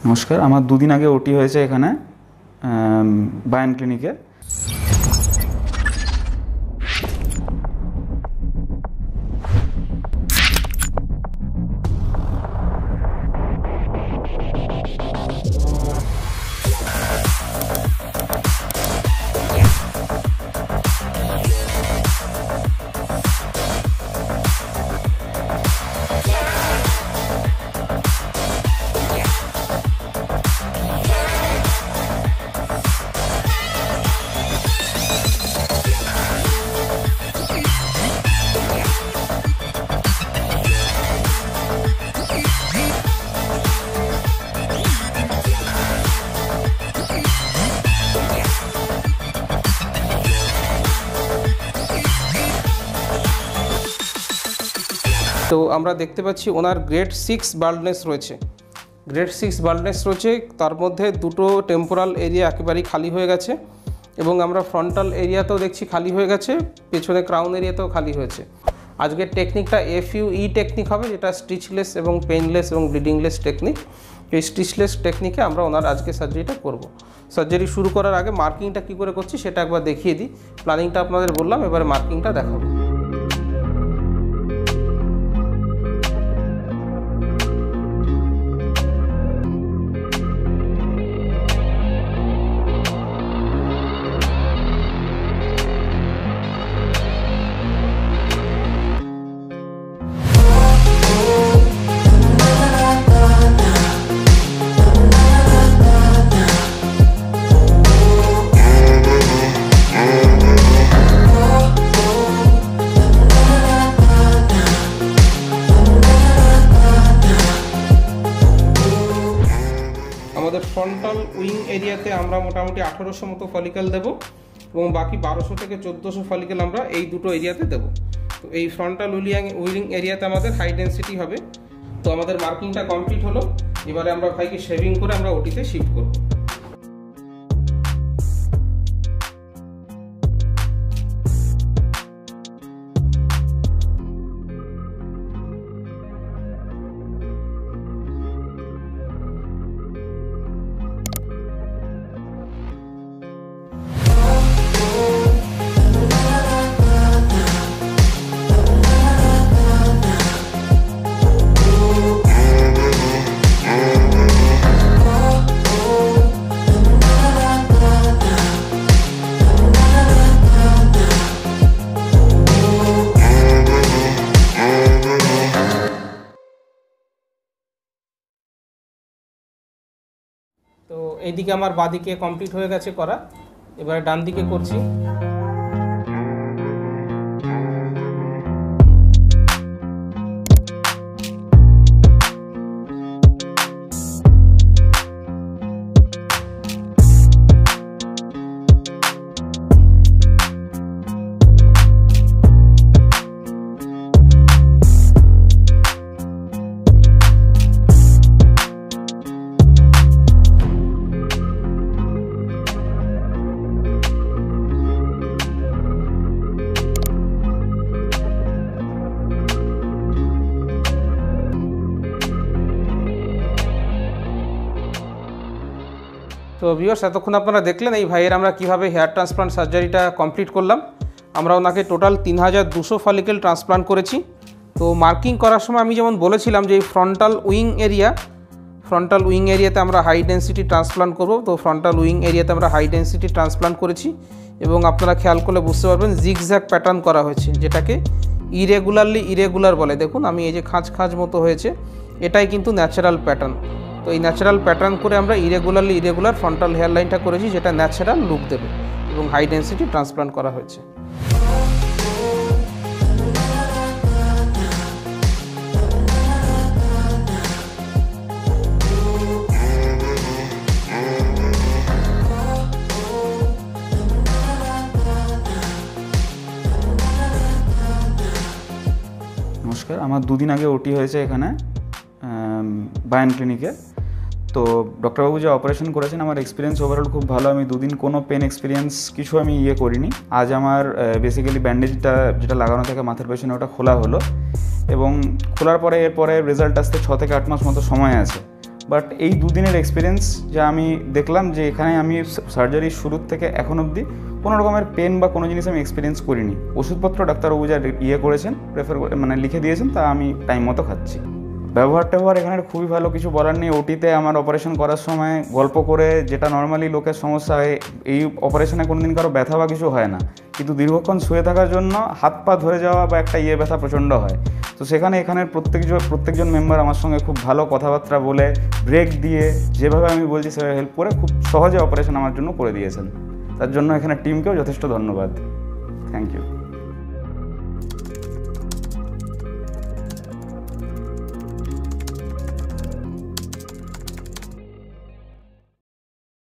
নমস্কার, আমার দুদিন আগে ওটি হয়েছে এখানে বায়ান ক্লিনিকে। তো আমরা দেখতে পাচ্ছি ওনার গ্রেড 6 বাল্ডনেস রয়েছে। গ্রেড 6 বাল্ডনেস রয়েছে, তার মধ্যে দুটো টেম্পোরাল এরিয়া একেবারেই খালি হয়ে গেছে এবং আমরা ফ্রন্টাল এরিয়াতেও দেখছি খালি হয়ে গেছে, পেছনে ক্রাউন এরিয়াতেও খালি হয়েছে। আজকের টেকনিকটা FUE টেকনিক হবে, যেটা স্টিচলেস এবং পেইনলেস এবং ব্লিডিংলেস টেকনিক। এই স্টিচলেস টেকনিকে আমরা ওনার আজকে সার্জারিটা করব। সার্জারি শুরু করার আগে মার্কিংটা কী করে করছি সেটা একবার দেখিয়ে দিই। প্ল্যানিংটা আপনাদের বললাম, এবারে মার্কিংটা দেখাবো। আমাদের ফ্রন্টাল উইং এরিয়াতে আমরা মোটামুটি 1800 মতো ফলিক্যাল দেবো এবং বাকি 1200 থেকে 1400 ফলিক্যাল আমরা এই দুটো এরিয়াতে দেবো। তো এই ফ্রন্টাল উইং এরিয়াতে আমাদের হাই ডেন্সিটি হবে। তো আমাদের মার্কিংটা কমপ্লিট হলো, এবারে আমরা ভাইকে শেভিং করে আমরা ওটিতে শিফট করবো। তো এইদিকে আমার বাঁদিকে কমপ্লিট হয়ে গেছে করা, এবারে ডান দিকে করছি। তো ভিউয়ার্স, এতক্ষণ আপনারা দেখলেন এই ভাইয়ের আমরা কিভাবে হেয়ার ট্রান্সপ্লান্ট সার্জারিটা কমপ্লিট করলাম। আমরা ওনাকে টোটাল 3200 ফলিকেল ট্রান্সপ্লান্ট করেছি। তো মার্কিং করার সময় আমি যেমন বলেছিলাম যে এই ফ্রন্টাল উইং এরিয়াতে আমরা হাই ডেন্সিটি ট্রান্সপ্লান্ট করব। তো ফ্রন্টাল উইং এরিয়াতে আমরা হাই ডেন্সিটি ট্রান্সপ্লান্ট করেছি এবং আপনারা খেয়াল করলে বুঝতে পারবেন জিগজ্যাগ প্যাটার্ন করা হয়েছে, যেটাকে ইরেগুলার বলে। দেখুন আমি এই যে খাঁজ মতো হয়েছে, এটাই কিন্তু ন্যাচারাল প্যাটার্ন। তো এই ন্যাচারাল প্যাটার্ন করে আমরা ইরেগুলার ফ্রন্টাল হেয়ার লাইনটা করেছি, যেটা ন্যাচারাল লুক দেবে এবং হাই ডেন্সিটি ট্রান্সপ্লান্ট করা হয়েছে। নমস্কার, আমার দুদিন আগে ওটি হয়েছে এখানে বায়ান ক্লিনিকে। তো ডক্টরবাবু যে অপারেশন করেছেন আমার এক্সপিরিয়েন্স ওভারঅল খুব ভালো। আমি দুদিন কোনো পেন এক্সপিরিয়েন্স কিছু আমি করিনি। আজ আমার বেসিক্যালি ব্যান্ডেজটা যেটা লাগানো থাকে মাথার পেছনে ওটা খোলা হলো এবং খোলার পরে এরপরে রেজাল্ট আসতে 6 থেকে 8 মাস মতো সময় আছে। বাট এই দুদিনের এক্সপিরিয়েন্স যা আমি দেখলাম যে এখানে আমি সার্জারির শুরুর থেকে এখন অবধি কোনো রকমের পেন বা কোনো জিনিস আমি এক্সপিরিয়েন্স করিনি। ওষুধপত্র ডাক্তারবাবু যা করেছেন মানে লিখে দিয়েছেন তা আমি টাইম মতো খাচ্ছি। ব্যবহার এখানে খুবই ভালো, কিছু বলার নেই। ওটিতে আমার অপারেশন করার সময় গল্প করে, যেটা নর্মালি লোকের সমস্যা হয়, এই অপারেশনে কোনোদিন কারো ব্যথা বা কিছু হয় না, কিন্তু দীর্ঘক্ষণ শুয়ে থাকার জন্য হাত পা ধরে যাওয়া বা একটা ব্যথা প্রচণ্ড হয়। তো সেখানে এখানের প্রত্যেকজন মেম্বার আমার সঙ্গে খুব ভালো কথাবার্তা বলে, ব্রেক দিয়ে, যেভাবে আমি বলছি সেভাবে হেল্প করে খুব সহজে অপারেশন আমার জন্য করে দিয়েছেন। তার জন্য এখানে টিমকেও যথেষ্ট ধন্যবাদ। Thank you.